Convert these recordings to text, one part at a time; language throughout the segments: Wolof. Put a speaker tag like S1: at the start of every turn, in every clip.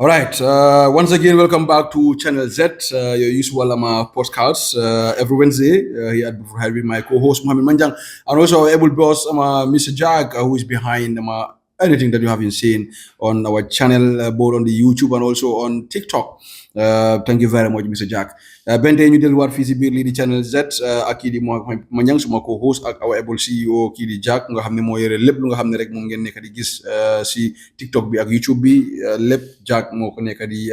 S1: All right. Once again, welcome back to Channel Z, your usual podcasts every Wednesday. Here at having my co-host Mohammed Manjang, and also our able boss, Mr. Jack, who is behind anything that you haven't seen on our channel, both on the YouTube and also on TikTok. Thank you very much, Mr. Jack. Bente ñu delluwaat fii si biir lii di Channel Z ak kii di Manjang suma co-host ak our able CEO kii di Jack nga xam ne moo yore lépp lu nga xam ne rek moom ngeen nekk di gis si TikTok bi ak YouTube bi lépp Jack moo ko nekk di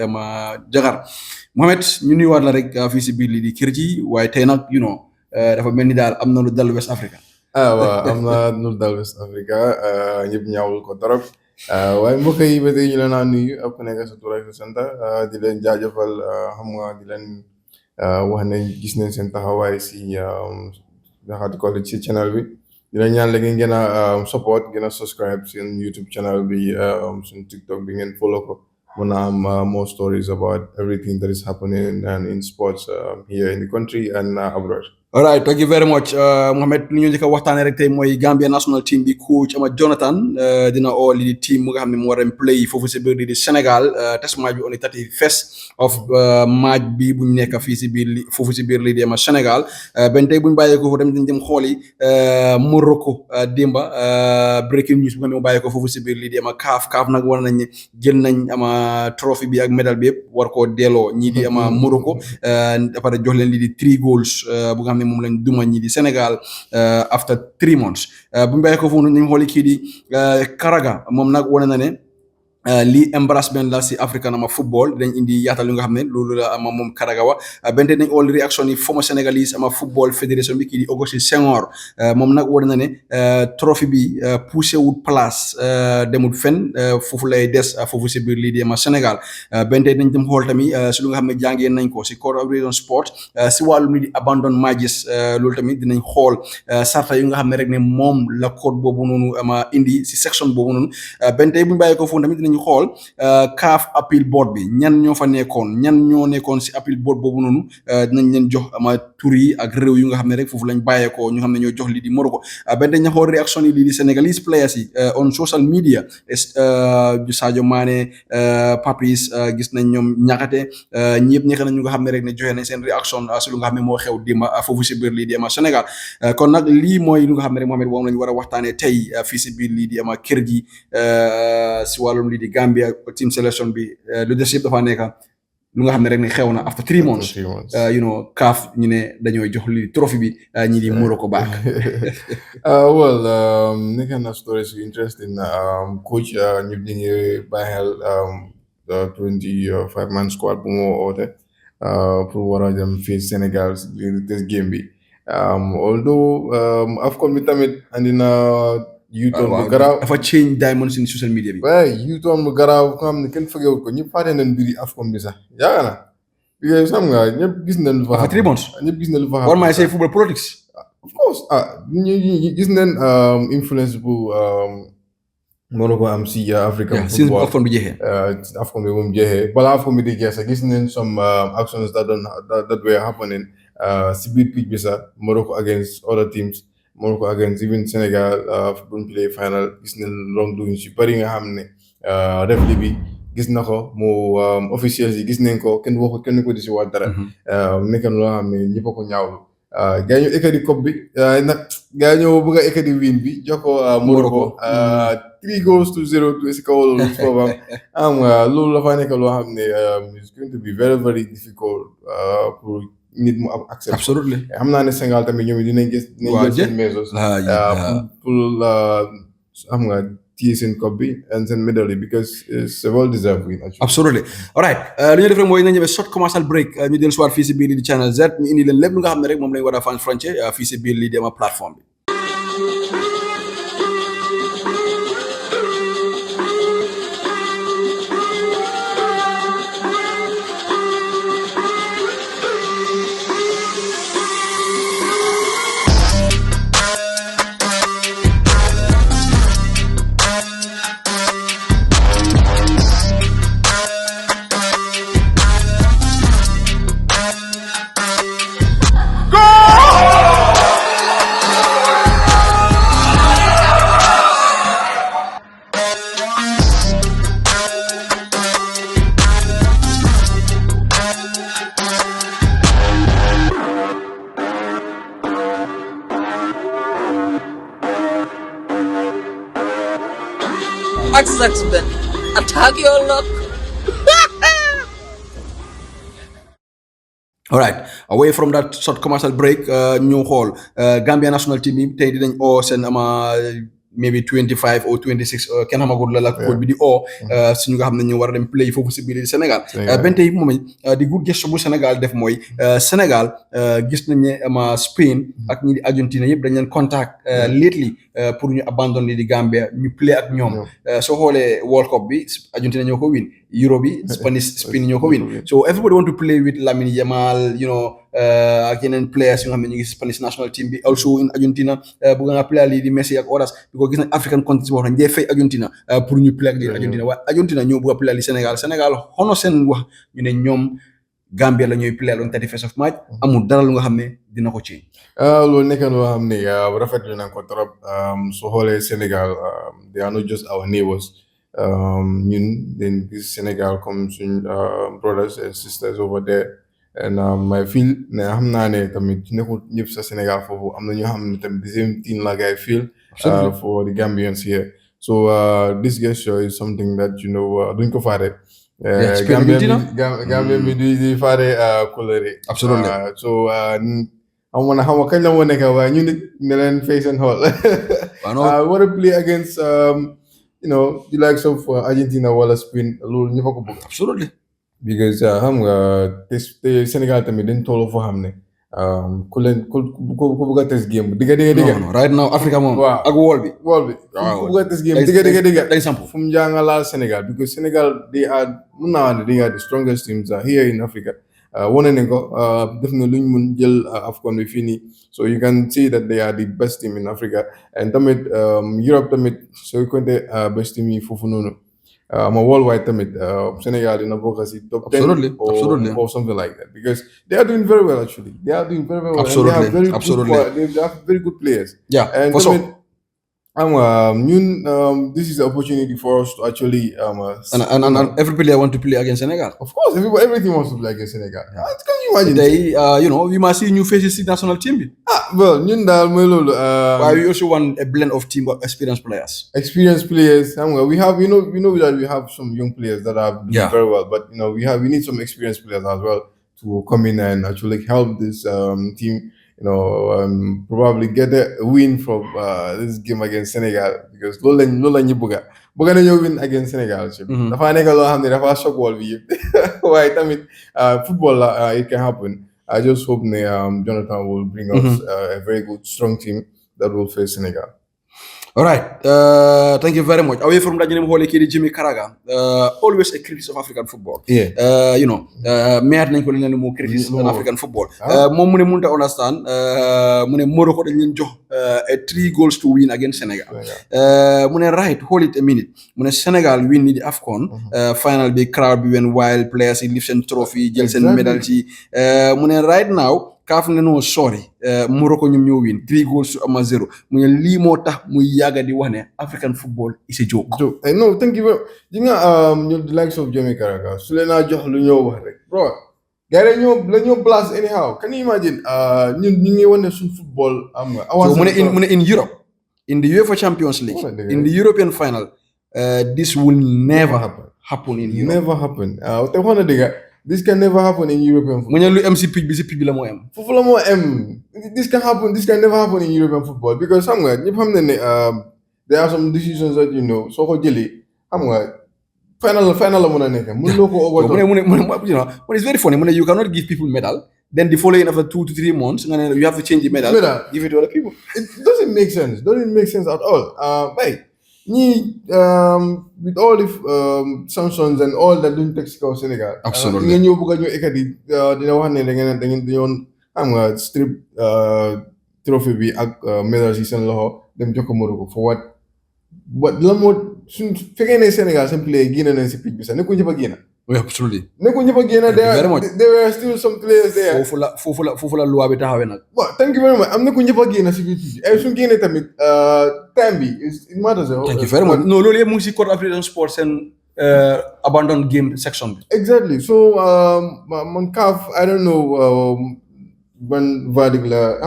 S1: jagar Mohamed ñu nuyuwaat la rek fii si biir lii di kër ji waaye tey nag dafa mel ni daal am na lu dal West Africa.
S2: waaw am na lu dal West Africa ñëpp ñaawul ko trop waaye mbokk yi ba tey ñu leen a nuyu ak ku nekk sa tur ak sa sant di leen jaajëfal xam nga di leen wax ne gis nañ seen taxawaay si daxaati ko ci channel bi di leen ñaan léegi ngeen a support ngeen a subscribe seen YouTube channel bi suñ TikTok bi ngeen follow ko mën a am more stories about everything that is happening and in sports here in the country and abroad.
S1: All right, thank you very much, Mohamed. Li ñu njëkk a waxtaanee rek tey mooy Gambia national team bi coach Jonathan dina oo lii di team mu nga xam ne moo war a play foofu si biir lii di Sénégal test match bi on the 31st of match bi bu ñu nekk fii si biir foofu si biir lii di Sénégal benn tey bu ñu bàyyeekoo foofu tamit dañu dem xooli Morocco démba breaking news bu nga xam ne mu bàyyeekoo foofu si biir lii di CAF nag war nañ ne jël nañ trophy bi ak médaille bi yëpp war koo delloo ñii di Morocco après jox leen lii di 3 goals bu nga xam ne moom lañ duma ñi di Sénégal after 3 months bu ñu bàyyi ko foofu nañ xooli kii di Karaga moom nag wane na ne lii embarrassment la si African football dañ indi yaatal yu nga xam ne loolu la moom Karagawa bente nañ all réaction yi former Sénégalese football fédération bi kii di Augustin Senghor moom nag wane na ne trophy bi poussé wut place demul fen foofu lay des foofu si biir lii di Sénégal bente nañ dem xool tamit si lu nga xam ne jàngee nañ ko si collaboration sport si wàllum li di abandon matches loolu tamit dinañ xool sarta yu nga xam ne rek ne moom la code boobu noonu indi si section boobu noonu bente bu ñu bàyyi ko foofu tamit dinañ xool CAF appeal board bi ñan ñoo fa nekkoon ñan ñoo nekkoon si appeal board boobu noonu dinañ leen jox tur yi ak réew yu nga xam ne rek foofu lañ bàyyeekoo ñu xam ne ñoo jox lii di Morocco benn dañ xool réaction yi lii di Senegalese players yi on social media Sadio Mané Papis gis nañ ñoom ñaxate ñëpp ñi nañ ñu nga xam ne rek ne joxe nañ seen réaction si lu nga xam ne moo xew dimba foofu si biir lii di Sénégal kon nag lii mooy lu nga xam ne rek Mohamed moom lañ war a waxtaanee tey fii si biir lii di kër gi si wàllum lii di Gambia team selection bi lu des yëpp dafa nekk lu nga xam ne rek ne xew na after 3 months CAF ñu ne dañoo jox li trophy bi ñi di Morocco back.
S2: Well nekk na stories interesting coach ñu ngi bàyyi xel 25-man squad bu moo oote pour war a dem fii Sénégal this game bi although AFCON bi tamit andi na yuutoon bu garaaw
S1: dafa change diamonds in social media bi
S2: waaye yuutoon bu garaaw ko xam ne kenn fagewul ko ñëpp fàtte nañ mbiri AFCON bi sax yaakaar na because xam nga ñëpp gis nañ lu fa
S1: after 3 months
S2: ñëpp gis nañ lu fa
S1: war may say football politics
S2: of course ñu gis nañ influence bu Morocco am si African football
S1: AFCON bi jeexee
S2: AFCON bi moom jeexee balaa AFCON bi di jeex sax gis nañ some actions that were happening si biir pitch bi sax Morocco against other teams Morocco against even Sénégal buñ play final gis nañ wrongdoing yu bari nga xam ne referee bi gis na ko mu officiels yi gis nañ ko kenn ko di si wax dara nekk na loo xam ne ñëpp a ko ñaawlu gaa ñu ekkati coupe bi nag gaa ñëw bëgg a ekkati win bi jox ko Morocco 3-0 si kaw loolu foofam am nga loolu dafa nekk loo xam ne it's going to be very very difficult pour nit mu accept.
S1: Absolutely.
S2: xam naa ne Sénégal tamit ñoom dinañ gis. dinañ jël seen measures. pour xam nga téye seen coupe bi and seen medal yi because it's a well deserved win.
S1: Absolutely. All right li ñu def rek mooy nañu ñëwee short commercial break ñu dellu si waat fii si biir lii di Channel Z ñu indi leen lépp lu nga xam ne rek moom lañ war a fan frontier fii si biir lii di plateforme bi.
S3: That sucks, Ben. Attack your luck.
S1: All right, away from that short commercial break, ñu xool Gambia national team yi tey dinañ oo seen maybe 25 or 26 kenn xamagul la code bi di oo suñu nga xam ne ñu war a dem play foofu si biir Sénégal ben tey moom di good geste bu Sénégal def mooy Sénégal gis nañ ne Spain ak ñi di Argentina yëpp dañ leen contact lately pour ñu abandonner di Gambia ñu play ak ñoom soo xoolee World Cup bi Argentina ñoo ko win Euro bi Spain ñoo ko win so everybody want to play with Lamine Yamal ak yeneen players yu nga xam ne ñu ngi Spanish national team bi also in Argentina bëgg nga player lii di Messi ak others because gis nañ African countries boo xam ne fay Argentina pour ñu play ak lii Argentina waaye Argentina ñoo bëgg a player li Sénégal xono seen wax ñu ne ñoom Gambia la ñuy player on 31st of March amul dara lu nga xam ne dina ko ci
S2: loolu nekk na loo xam ne rafetlu nañ ko trop soo xoolee Sénégal they are not just our neighbors ñun dañ gis Sénégal comme suñ brothers and sisters over there and I feel ne xam naa ne tamit nekkul ñëpp sa Sénégal foofu am na ñoo xam ne tamit the same thing like I feel for the Gambians here so this gesture is something that duñ ko faare Gambia bi di faare couleur yi
S1: absolutely
S2: so xam nga kañ la moo nekk waaye ñu nit ne leen fay seen xool what a play against the likes of Argentina wala Spain loolu ñëpp a ko bëgg
S1: absolutely
S2: because xam nga te Sénégal tamit dañ toll foo xam ne ku bëgg a test game digga
S1: right now Africa moom ak world bi
S2: ku bëgg a test game digga
S1: day samp
S2: fu mu jàngalaal Sénégal because Sénégal mun naa wax ne they are the strongest teams here in Africa wane nañ ko def na luñ mun jël AFCON bi fii nii so you can see that they are the best team in Africa and tamit Europe tamit sooy compter best team yi foofu noonu worldwide tamit Sénégal dina bokk si top 10 or something like that because they are doing very well actually
S1: absolutely
S2: they have very good players
S1: and
S2: for sure this is the opportunity for us to actually
S1: and every player want to play against Senegal.
S2: Of course, everything wants to play against Senegal. Can you imagine?
S1: They, we must see new faces in national team.
S2: Well,
S1: but we also want a blend of team experienced players.
S2: Experienced players. We have, we know that we have some young players that are doing very well, but we need some experienced players as well to come in and actually help this team. Probably get a win from this game against Senegal because lola ñu bëgg nañu win against Senegal dafa nekk loo xam ne dafa shock wall bi yëpp waaye tamit football it can happen. I just hope Jonathan will bring us a very good strong team that will face Senegal.
S1: All right, thank you very much. Away from that, Jimmy Karaga, always a critic of African football.
S2: Yeah.
S1: Mayor nañ ko leen mo critic of African football. Moom mu ne mënut a understand mu ne Morocco dañ leen jox 3 goals to win against Senegal. Mu ne right, hold it a minute. Mu ne Senegal win the AFCON final bi crowd bi when wild players yi lift seen trophy jël seen medal ci mu ne right now kaaf ne no sorry Morocco ñoom ñoo win 3 goals to 0 mu ne lii moo tax muy yàgga di wax ne African football is a joke.
S2: No, thank you very much. Di nga the likes of Jimmy Karaga su leen a jox lu ñoo wax rek bro gars yi la ñoo blast anyhow can you imagine ñun ñu ngi wane suñu football am nga
S1: so mu ne in Europe in the UEFA Champions League in the European final this will never happen in Europe.
S2: Never happen te wax na dëgg this can never happen in European football.
S1: mu ne lu am si pitch bi la moo am.
S2: Foofu la moo am. This can never happen in European football because xam nga ñëpp xam ne there are some decisions that soo ko jëlee xam nga final la mën a nekk. Mënuloo ko overturn.
S1: Mu ne it's very funny. Mu ne you cannot give people medal then the following after 2 to 3 months you have to change the medal. Give it to other people.
S2: It doesn't make sense. Doesn't make sense at all. With all the sanctions and all that duñ teg si kaw Sénégal.
S1: Absolutely.
S2: Nga ñëw bëgg a ñëw ekkati dina wax ne da ngeen xam nga strip trophy bi ak medal si seen loxo dem jox ko Morocco for what lan moo suñ fekkee ne Sénégal seen play génn nañ si pitch bi sax nekkul ñëpp a génn.
S1: Oui, absolutely.
S2: Nekkul ñëpp a génn there were still some players there.
S1: foofu la loi bi taxawee nag.
S2: Well, thank you very much. Am nekkul ñëpp a génn si pitch bi ay suñ génnee tamit time bi it matters.
S1: Thank you very much. No, loolu yëpp mu ngi si Code of African Sports and abandoned game section bi.
S2: Exactly. So man CAF I don't know when verdict la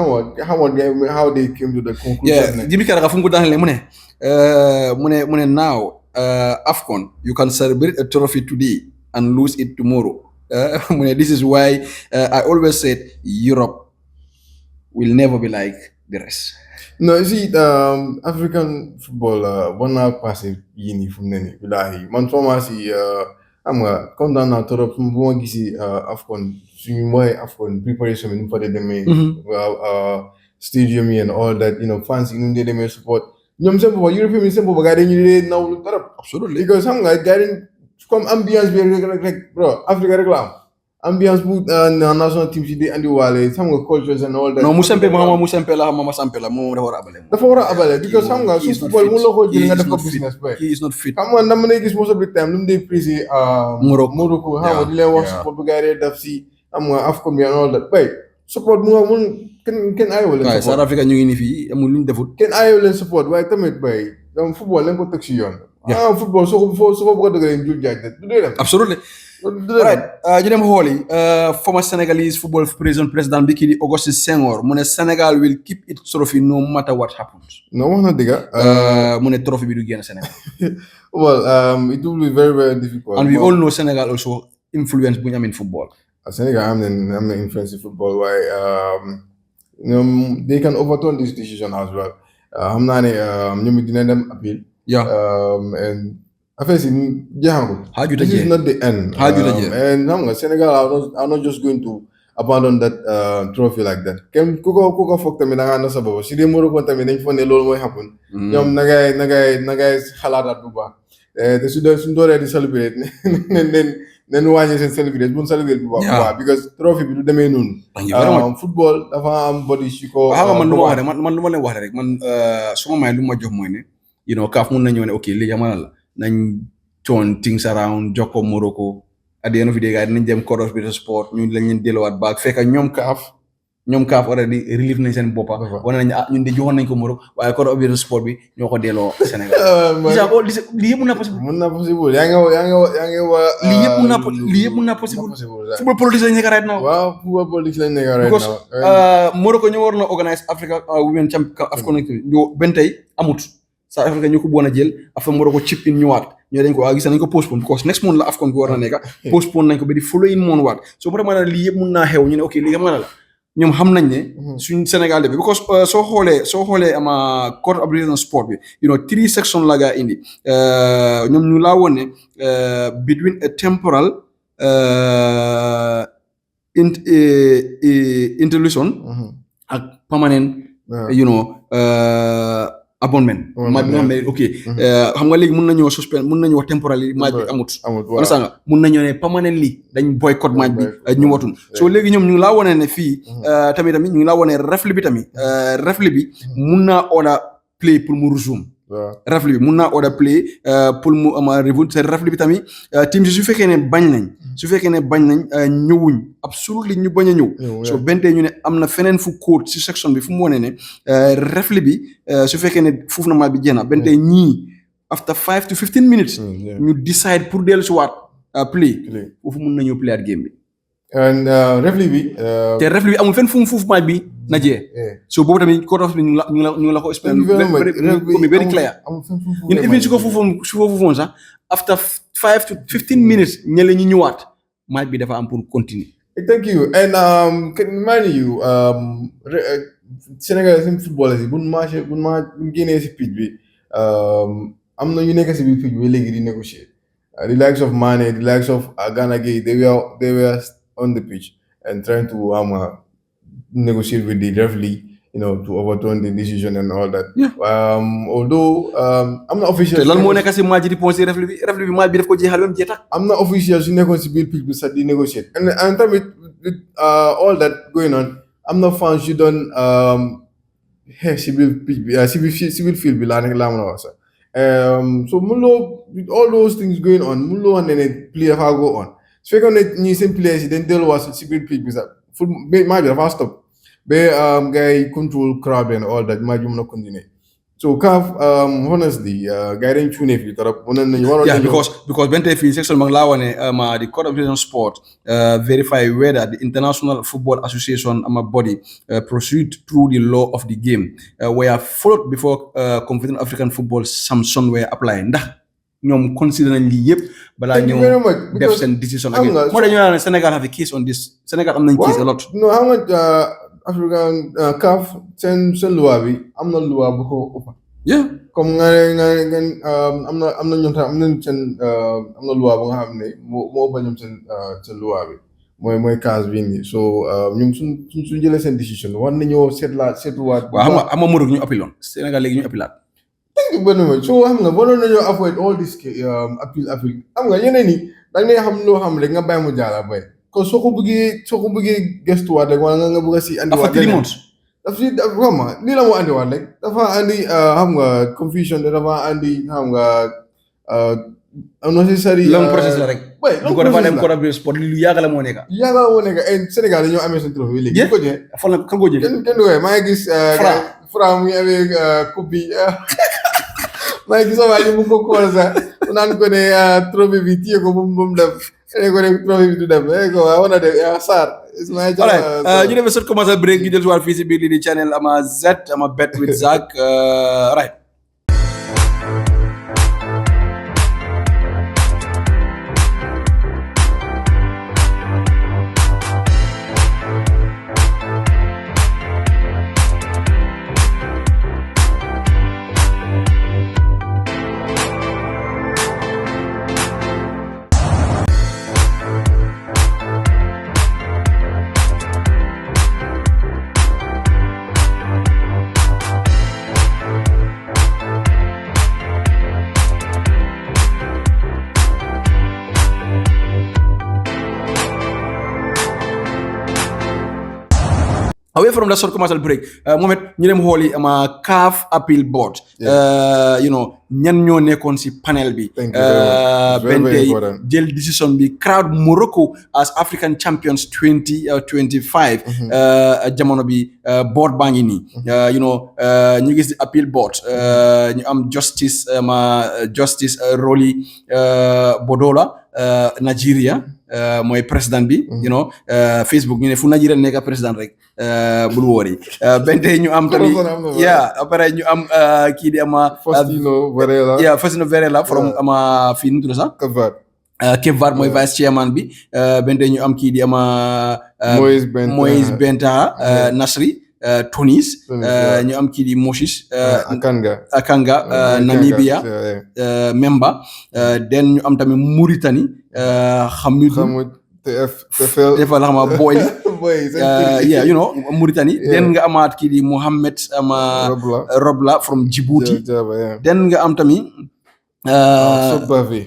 S2: how they came to the conclusion.
S1: Yeah, Jimmy Karaga fu mu ko daanele mu ne now AFCON, you can celebrate a trophy today and lose it tomorrow. This is why I always said Europe will never be like the rest.
S2: No, you see, African football, one hour passing yini from Nene, Bilahi. Man, Tomasi, I'm come down now to the Pumbuan Gisi, Afcon, Swimway, Afcon, preparation for the main, stadium and all that, fans in the main support. Nyom simple, European simple, but you now,
S1: Absolutely.
S2: because I'm like getting come ambience, like, bro, Africa reclam. Ambiance boot national team si di andi wale xam nga cultures and all that.
S1: No musempe la mama sampe la mo dafa wara abale.
S2: Dafa wara abale because xam nga su football mu la ko jël nga def ko business boy.
S1: He is not fit.
S2: Xam nga dama lay gis most of the time lu mu dee prisi Morocco xam nga di leen wax support bu gars def si xam nga AFCON bi and all that boy support mu nga mun kenn ayoo leen support.
S1: South Africa ñu ngi ni fii amul luñ defut.
S2: Kenn ayoo leen support waaye tamit boy donc football leen ko teg si yoon. Football soo ko bëgg a dëgg jul jaaj du dee dem.
S1: Absolutely. Right. You dem xooli former Senegalese football president bi kii di Augustin Senghor mu ne Senegal will keep its trophy no matter what happens.
S2: No wax na dëgg.
S1: Mu ne trophy bi du génn Senegal.
S2: Well, it will be very, very difficult.
S1: And we all know Senegal also influence bu ñu am in football.
S2: Senegal am na influence in football waaye they can overturn this decision as well. Xam naa ne ñoom it dina dem appeal.
S1: Yeah.
S2: And affaire si jeexagul. This is not the end. And xam nga Senegal are not just going to abandon that trophy like that. Kenn ku ko foog tamit da ngaa na sa bopp si dee Morocco tamit dañ foog ne loolu mooy happen. ñoom na ngay xalaataat bu baax. Te suñ dooree di celebrate nen wàññi seen celebrate bu ñu celebrate bu baax because trophy bi du demee noonu. Football dafa am body si ko.
S1: Man lu ma leen wax rek man suma may lu ma jox mooy ne CAF mun na ñëw ne ok léegi xamal la nañ turn things around jox ko Morocco at the end of the day gars nañ dem code of business sport ñu lañ leen delluwaat baag fekk ñoom CAF already relief nañ seen boppa wane nañ ñun de joxoon nañ ko Morocco waaye code of business sport bi ñoo ko delloo Sénégal. lii yëpp mun na possible.
S2: Mun na possible yaa ngi waa.
S1: lii yëpp mun na possible. football politics lañ nekk right now.
S2: waaw football politics lañ nekk right now.
S1: because Morocco ñu war na organise Africa Women AFCON benn tey amut. South Africa ñu ko bëggoon a jël after Morocco chip in ñëwaat ñoo dañ ko gis nañ ko postpone because next month la AFCON bi war na nekk postpone nañ ko ba di following month waat so ba tax lii yëpp mun naa xew ñu ne ok lii xam nga la ñoom xam nañ ne suñ Sénégal de bi because soo xoolee ama code of business sport bi 3 section la gaa indi ñoom ñu laa woon ne between a temporal interlusion ak permanent abonnement match bi nga xam ne ok xam nga léegi mun nañoo suspend mun nañu wax temporarily match bi amut nga mun nañoo ne permanently dañ boycott match bi ñu watun so léegi ñoom ñu ngi laa wone ne fii tamit ñu ngi laa wone refli bi mun naa order play pour mu resume refli bi mun naa order play pour mu ama revolt te refli bi tamit team si su fekkee ne bañ nañ ñëwuñ absolutely ñu bañ a ñëw so bente ñu ne am na feneen fu code si section bi fu mu wone ne refli bi su fekkee ne foofu na maa bi jeex na bente ñii after 5 to 15 minutes ñu decide pour dellu si waat play foofu mun nañoo play at game bi
S2: and refli bi
S1: te refli bi amul fenn fu match bi na jee so boobu tamit code of bi ñu ngi la ko explain very clear ñun even su ko foofu sax after 5 to 15 minutes ñële ñu ñëwaat match bi dafa am pour continuer.
S2: Thank you and can remind you Sénégal seen footballers yi bu génnee si pitch bi am na ñu nekk si biir pitch bi léegi di négocier the likes of Mané the likes of Gana Gueye they were on the pitch and trying to negotiate with the referee to overturn the decision and all that. Although I'm not official.
S1: lan moo nekk si match di poncer referee bi match bi daf ko jeexal ba mu jeex tak.
S2: I'm not official su nekkoon si biir pitch bi sax di negotiate and tamit with all that going on am na fans yu doon si biir pitch bi si biir field bi laa mën a wax sax so mënuloo with all those things going on mënuloo wax ne play dafa go on su fekkoon ne ñii seen players yi dañ delluwaat si biir pitch bi sax match bi dafa stop ba gars yi control crowd and all that match bi mën a continuer so CAF honestly gars yi dañ cuune fii trop mënoon nañu waroon nañu
S1: because bente fii section mag laa wane the Code of Business Sport verify whether the International Football Association body proceed through the law of the game were followed before Confederation African Football sanction were applied ndax ñoom consider nañ lii yëpp balaa
S2: Thank you
S1: ñëw
S2: very much,
S1: def
S2: because
S1: seen decision
S2: xam
S1: again
S2: nga,
S1: moo tax ñu naan ne Sénégal have a case on this Sénégal am nañ case a lot
S2: no xam nga African CAF seen loi bi am na loi bu ko ëpp.
S1: yeah
S2: Comme nga am na ñoom tam am nañ seen am na loi bu nga xam ne moo ëpp ñoom seen loi bi mooy case bi nii so ñoom suñ jëlee seen décision war nañoo seetluwaat.
S1: waaw xam nga Maroc ñu appeloon Sénégal léegi ñu appelat
S2: thank you very much so xam nga waroon nañoo avoid all this appeal xam nga yeneen yi da ngay xam loo xam rek nga bàyyi mu jaala bay kon soo ko bëggee gëstuwaat rek wala nga bëgg a si andiwaat leneen xam nga lii la moo andiwaat rek dafa andi xam nga confusion dafa andi xam nga unnecessary
S1: long process la rek bu ko dafa dem corporate sport li lu yàgg la moo nekk
S2: Sénégal dañoo amee seen trophée léegi bu ko jëlee
S1: fan la kan ko jëlee
S2: kenn du koy maa ngi gis Fra mu ngi amee coupe bi maa ngi gis waa ji mu ko kool sax naan ko ne trophée bi téye ko bu mu def ne ko ne trophée bi du dem ko waa wana def Sarr
S1: ñu demee sot commencé break ñu del si waat fii si biir lii di channel ama Z ama bet with Zach right away from the short commercial break Mohamed ñu dem xooli ama CAF appeal board you know ñan ñoo nekkoon si panel bi ben tey jël décision bi crowd Morocco as African champions 2025 jamono bi board baa ngi nii you know ñu gis di appeal board ñu am justice Rolly Bodola Nigeria mooy président bi you know Facebook ñu ne fu Nigeria nekk président rek bul wóori ben tey ñu am tamit après ñu am kii di ama Faustino Varela from ama fii nu tudd sax Cape Verde mooy vice chairman bi ben tey ñu am kii di ama Moïse Benta Nasri Tunis ñu am kii di Moses Akanga Namibia member den ñu am tamit Mauritanie defal xama boy you know Mauritanie den nga amaat kii di Mohamed ama Robla from Djibouti den nga am tamit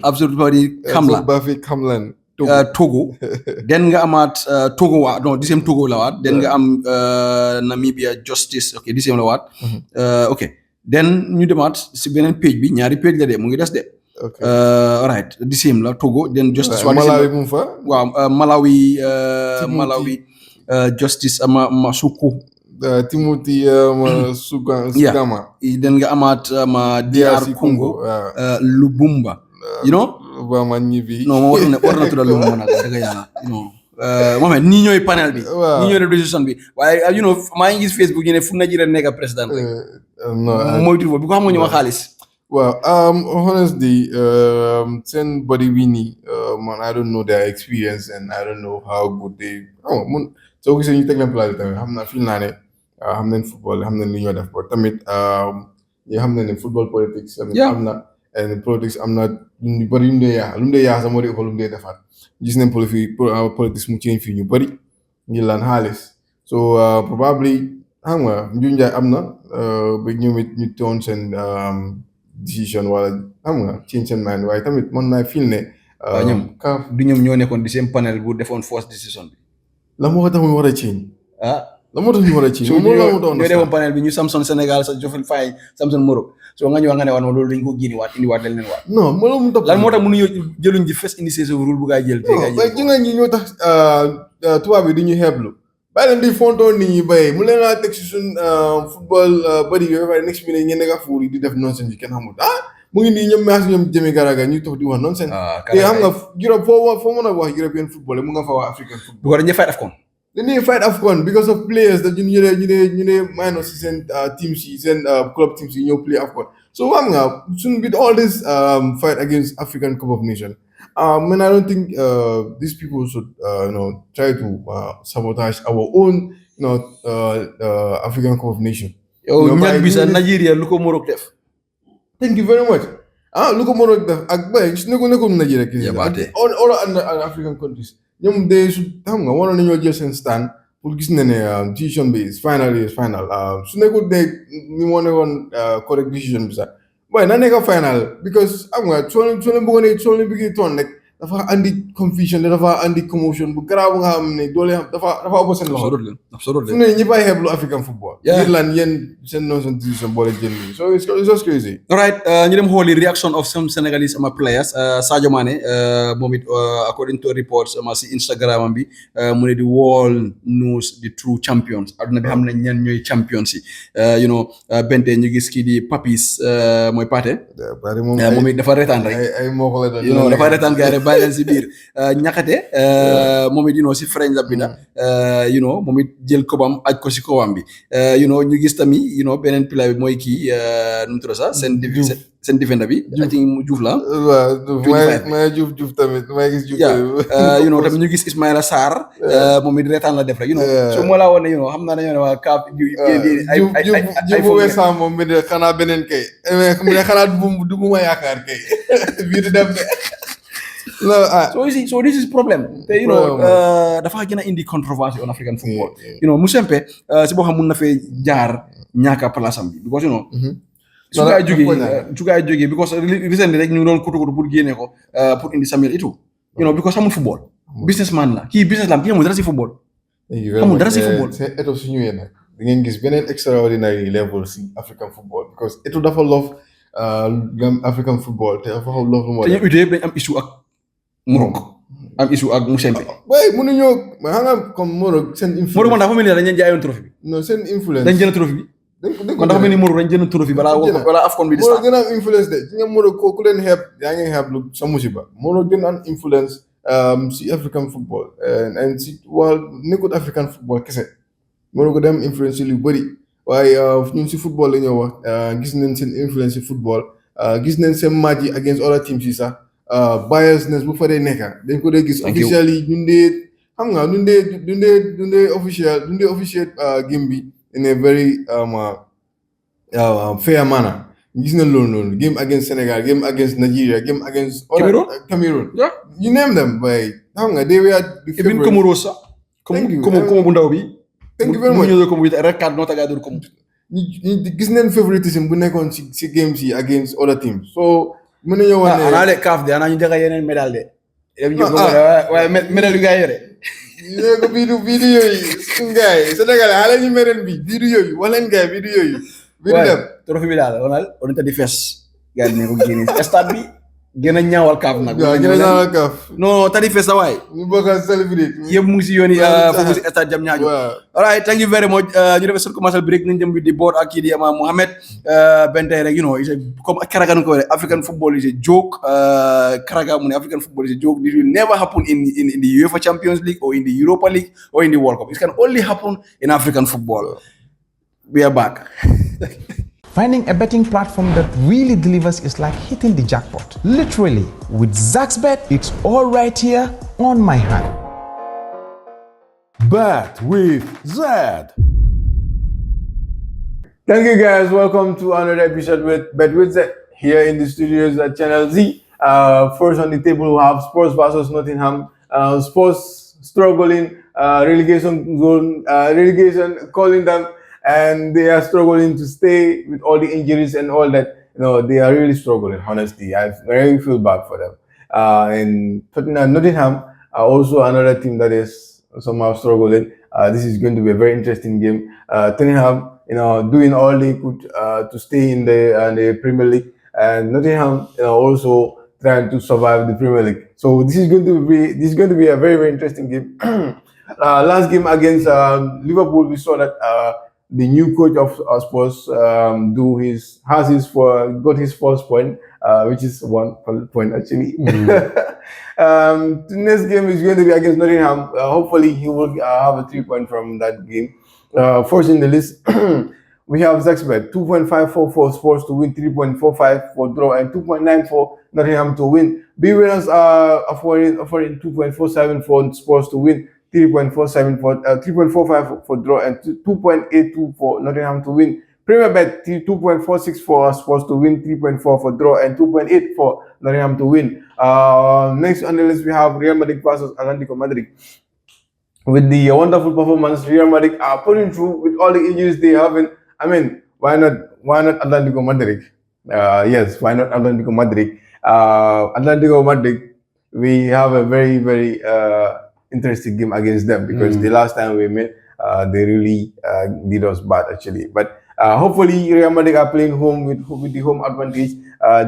S1: Abdulbavi Kamlan Togo den nga amaat Togo waa non dixième Togo la waat den nga am Namibia Justice ok dixième la waat ok den ñu demaat si beneen page bi ñaari page la de mu ngi des de right dixième la Togo den Justice
S2: Malawi mu fa
S1: waaw Malawi Justice ama Masuku
S2: Timothy Sugama
S1: den nga amaat ma DR Congo Lubumba you know non moom war na tudda Lubumba nag dëgg yàlla you know moom nii ñooy panel bi nii ñooy def décision bi waaye you know maa ngi gis Facebook ñu ne fu Nigeria nekk président rek moytu foofu bi ko xam nga ñu ma xaalis
S2: well honestly seen body wi nii man I don't know their experience and I don't know how good they mun soo gisee ñu teg leen place tamit xam naa fii naa ne xam nañ football xam nañ li ñoo def ba tamit ñi xam nañ ne football politics tamit am na and politics am na lu bëri lu mu dee yaa sax moo di ëpp lu mu dee defaat gis nañ politics mu change fii ñu bëri ñu laan xaalis so probably xam nga njunjaay am na ba ñoom it ñu toon seen decision wala xam nga change seen mind waaye tamit mën naa feel ne
S1: ñoom du ñoom ñoo nekkoon di seen panel bu defoon first decision bi
S2: la moo tax mu war a change la moo tax ñu war a change
S1: ñoo defoon panel bi ñu Samson Sénégal sa jofil fay Samson Morocco so nga ñëwaat nga ne waat loolu dañ ko génne waat indiwaat leen waat
S2: non mënoo mu topp
S1: lan moo tax mënuñu jëluñ ji first initiative rule bu gaa jël te gaa jël
S2: ji nga ñi ñoo tax tubaab bi di ñu xeeblu bàyyi leen di fontoon nit ñi bay mu leen a teg si suñ football bari yooyu waaye next bi ne ñe nekk fuur yi di def nonsense yi kenn xamul mu ngi nii ñoom maas ñoom jëmi garaga ñuy tox di wax nonsense te xam nga Europe foo mën a wax European football mu nga fa wax African football
S1: bu ko dañuy fight AFCON
S2: dañuy fight AFCON because of players that ñu ne minus si seen teams yi seen club teams yi ñëw play AFCON So soon with all this fight against African Cup of Nations, and I don't think these people should try to sabotage our own African Cup of Nations.
S1: yow ñag bi sa Nigeria lu ko Morocco def.
S2: Thank you very much. Look at Morocco def ak bay gis nekku Nigeria kii. All other African countries. ñoom they should xam nga waroon nañoo jël seen stand pour gis ne decision bi is final. Su nekkul de ni moo nekkoon correct decision bi sax waaye na nekk final because xam nga soo leen bëggee toon rek dafa andi confusion dafa andi commotion bu garaaw nga xam ne doole dafa ëpp seen loxo.
S1: Absolutely.
S2: Fu ne ñi bàyyi xeeblu African football.
S1: Yeah.
S2: ngir lan yéen seen non decision boole jël nii so it's just crazy.
S1: All right, ñu dem xooli reaction of some Senegalese players. Sadio Mane moom it according to reports si Instagram am bi mu ne the world knows the true champions. Aduna bi xam nañ ñan ñooy champions yi. Bente ñu gis kii di Papis mooy Pathé. moom it dafa retaan rek.
S2: ay moo ko la doon.
S1: dafa retaan gars yi rek bàyyi leen si biir ñaxate moom it si French la binda moom it jël kobam aj ko si kobam bi ñu gis tamit beneen pila bi mooy kii nu mu tudd sax seen defender bi I think mu Diouf la
S2: waaw may Diouf tamit may gis Diouf
S1: tamit ñu gis Ismaïla Sarr moom it reetaan la def rek so moo laa woon ne xam naa dañoo ne waa kaap
S2: Diouf bu wees moom mi de xanaa beneen kay mu ne xanaa du ma yaakaar kay bii di dem de
S1: so this is problem te dafa gën a indi controversy on African football Musempe si boo xam mun na fee jaar ñaaka place am bi because su gaay jógee because recently rek ñu doon kutu pour génne ko pour indi Samuel Eto'o because amul football businessman la kii amul dara si football
S2: c'est Eto'o su ñëwee nag da ngeen gis beneen extraordinary level si African football because Eto'o dafa love African football te dafa love lu moo
S1: te ñoom UD dañ am issue ak Morocco am issue ak Musempe
S2: waaye mënuñoo xam nga comme Morocco seen influence
S1: Morocco man dafa mel ni dañ leen jaayoon trophée bi
S2: non seen influence
S1: dañ jël trophée bi man dafa mel ni Morocco dañ jël trophée balaa AFCON bi di
S2: Morocco gën a am influence de ci nga Morocco ku leen xeeb yaa ngi xeeb lu sa musiba Morocco gën a am influence si African football and si nekkul African football kese Morocco dem influence si lu bëri waaye ñun si football la ñoo wax gis nañ seen influence si football gis nañ seen match yi against other teams yi sax biasness bu fa dee nekka dañ ko dee gis official yi ñun dee xam nga ñun dee official game bi in a very fair manner gis nañ loolu game against Senegal game against Nigeria game against Cameroon you name them bay xam nga they were the favorite
S1: even Comoro sax comme bu ndaw bi
S2: thank you very much
S1: ñu ko rek card nota ga dur ko
S2: gis nañ favoritism bu nekkoon si games yi against other teams so mën nañoo wax ne
S1: ana le CAF de ana ñu jaga yeneen médaille de waaye médaille yu gaa yore
S2: ko vidéo yi suñu gars yi Sénégal xale ñu mereen bi vidéo yi wala gars yi vidéo yi dem
S1: trophée bi daal on ta di fes gars yi ne ko génne stade bi gën a ñaawal CAF nag non ta di fes sa waay
S2: ñu bokk a celebrate
S1: yëpp mu ngi si yoon yi foofu si stade jam ñaajo alright thank you very much ñu defee sur commercial break nañ dem di board ak kii di Mohamed Bentay rek comme Karaga nu ko waxee African football is a joke Karaga mu ne African football is a joke this will never happen in the UEFA Champions League or in the Europa League or in the World Cup it can only happen in African football we are back.
S4: Finding a betting platform that really delivers is like hitting the jackpot. Literally, with ZaxBet, it's all right here on my hand.
S5: Bet with Zed.
S2: Thank you guys. Welcome to another episode with Bet with Zed here in the studios at Channel Z. First on the table we have Spurs versus Nottingham. Spurs struggling, relegation zone, relegation calling them. And they are struggling to stay with all the injuries and all that. They are really struggling, honestly. I really feel bad for them. And Nottingham are also another team that is somehow struggling. This is going to be a very interesting game. Tottenham, doing all they could to stay in the Premier League. And Nottingham, also trying to survive the Premier League. So this is going to be a very, very interesting game. Last game against Liverpool, we saw that the new coach of Spurs got his first point, which is 1 point actually. The next game is going to be against Nottingham. Hopefully he will have a 3 point from that game. First in the list, we have Zaxbet 2.54 for Sports to win, 3.45 for draw, and 2.9 for Nottingham to win. B winners are offering 2.47 for Sports to win, 3.45 for draw, and 2.82 for Nottingham to win. Premier Bet 2.46 for Sports to win, 3.4 for draw, and 2.8 for Nottingham to win. Next on the list we have Real Madrid versus Atlético Madrid. With the wonderful performance Real Madrid are putting through with all the injuries they haven't. I mean, why not Atlético Madrid? Yes, why not Atlético Madrid? Atlético Madrid, we have a very, very interesting game against them because the last time we met, they really did us bad actually. But hopefully Real Madrid are playing home with the home advantage.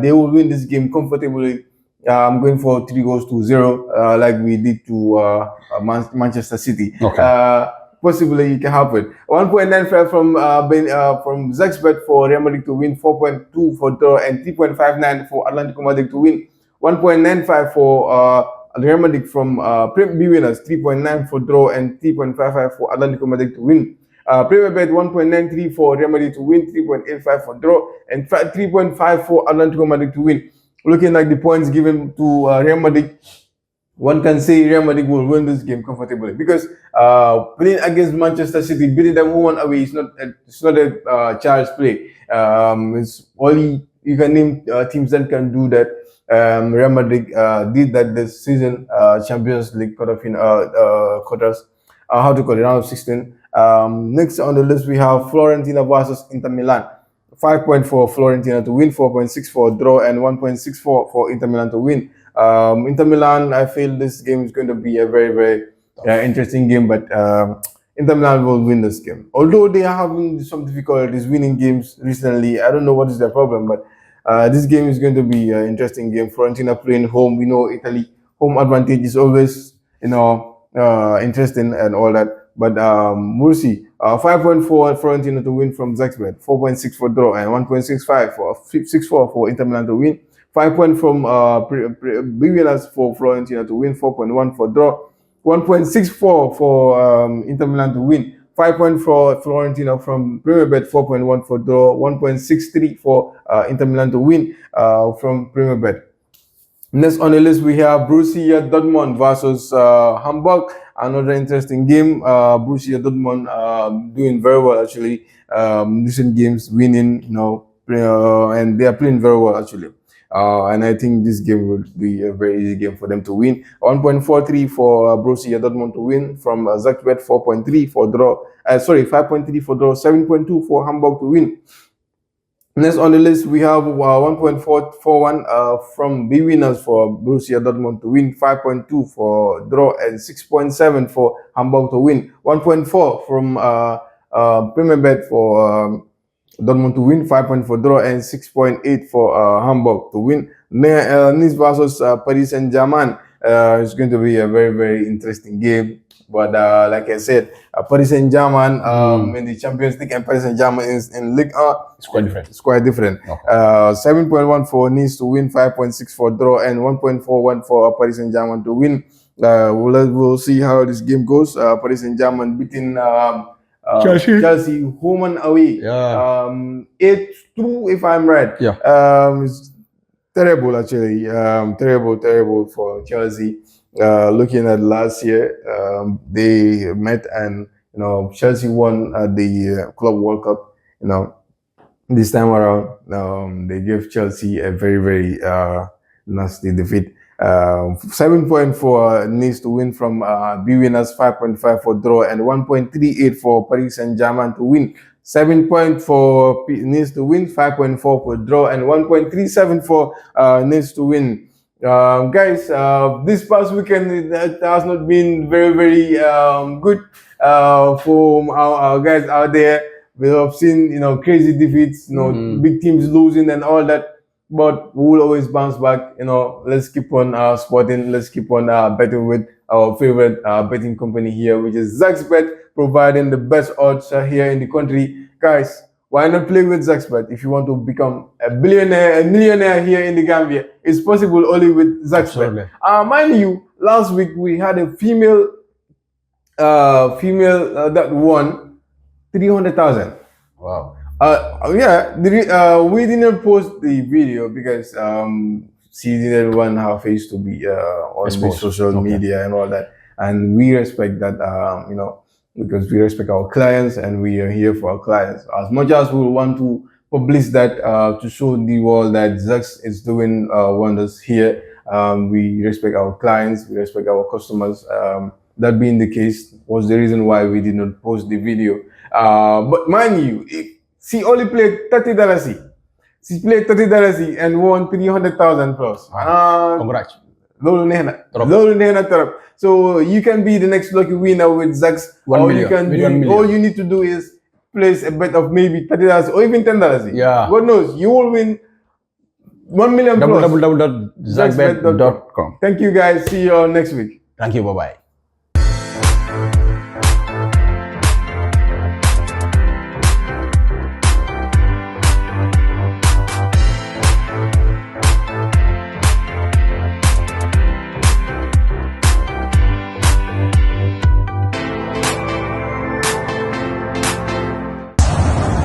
S2: They will win this game comfortably. I'm going for 3-0, like we did to Manchester City.
S1: Okay.
S2: Possibly it can happen. 1.95 from Zaxbet for Real Madrid to win, 4.2 for draw, and 3.59 for Atlético Madrid to win. 1.95 for Real Madrid from B winners, 3.9 for draw, and 3.55 for Atlético Madrid to win. Premier Bet 1.93 for Real Madrid to win, 3.85 for draw, and 3.5 for Atlético Madrid to win. Looking at the points given to Real Madrid, one can say Real Madrid will win this game comfortably because playing against Manchester City, beating them home and away is not a child's play. It's only you can name teams that can do that. Real Madrid did that this season, Champions League quarters. How to call it, round of 16. Next on the list we have Fiorentina versus Inter Milan. 5.4 Fiorentina to win, 4.6 for draw, and 1.64 for Inter Milan to win. Inter Milan, I feel this game is going to be a very, very interesting game, but Inter Milan will win this game. Although they are having some difficulties winning games recently, I don't know what is their problem, but this game is going to be an interesting game. Fiorentina playing home, we know Italy home advantage is always, interesting and all that. But we'll see. 5.4 Fiorentina to win from Zaxbet, 4.6 for draw, and 1.65 for 6.4 for Inter Milan to win. 5 points from B winners for Fiorentina to win, 4.1 for draw, 1.64 for Inter Milan to win. 5 points for Fiorentina from Premier Bet, 4.1 for draw, 1.63 for Inter Milan to win from Premier Bet. Next on the list, we have Borussia Dortmund versus Hamburg. Another interesting game. Borussia Dortmund doing very well actually. Recent games winning, and they are playing very well actually. And I think this game will be a very easy game for them to win. 1.43 for Borussia Dortmund to win from Zaxbet, 4.3 for draw. 5.3 for draw, 7.2 for Hamburg to win. Next on the list, we have 1.441 from B winners for Borussia Dortmund to win, 5.2 for draw, and 6.7 for Hamburg to win. 1.4 from Premier Bet for Dortmund to win, 5 for draw, and 6.8 for Hamburg to win. Nice versus Paris Saint-Germain is going to be a very, very interesting game. But like I said, Paris Saint-Germain in the Champions League and Paris Saint-Germain in Ligue 1,
S1: It's quite different.
S2: it's quite different.
S1: Okay.
S2: 7.1 for Nice to win, 5.6 for draw, and 1.41 for Paris Saint-Germain to win. We'll see how this game goes. Paris Saint-Germain beating Chelsea home and away.
S1: Yeah.
S2: 8-2 if I'm right.
S1: Yeah.
S2: It's terrible actually. Terrible for Chelsea. Looking at last year, they met and Chelsea won at the Club World Cup. This time around, they gave Chelsea a very, very nasty defeat. 7 points for Nice to win from B winners, 5.5 for draw, and 1.38 for Paris Saint-Germain to win. 7 points for Nice to win, 5.4 for draw, and 1.37 for Nice to win. Guys, this past weekend it has not been very, very good for our guys out there. We have seen crazy defeats, big teams losing and all that. But we will always bounce back. Let's keep on sporting. Let's keep on betting with our favorite betting company here, which is Zaxbet, providing the best odds here in the country. Guys, why not play with Zaxbet if you want to become a billionaire, a millionaire here in the Gambia? It's possible only with Zaxbet. Mind you, last week we had a female that won 300,000.
S1: Wow.
S2: We didn't post the video because she didn't want her face to be on the
S5: Exposed.
S2: social
S5: Okay.
S2: media and all that, and we respect that. Because we respect our clients and we are here for our clients. As much as we want to publish that to show the world that Zax is doing wonders here, we respect our clients, we respect our customers. That being the case was the reason why we did not post the video. But mind you, she only played $30. She played $30 and won 300,000 plus.
S5: Congrats.
S2: Loolu neex na trop. So you can be the next lucky winner with Zax.
S5: 1
S2: All
S5: million.
S2: you can
S5: With
S2: do,
S5: 1 million.
S2: all you need to do is place a bet of maybe $30 or even $10.
S5: Yeah.
S2: God knows, you will win 1 million plus.
S5: www.zaxbet.com.
S2: Thank you guys. See you all next week.
S5: Thank you. Bye-bye.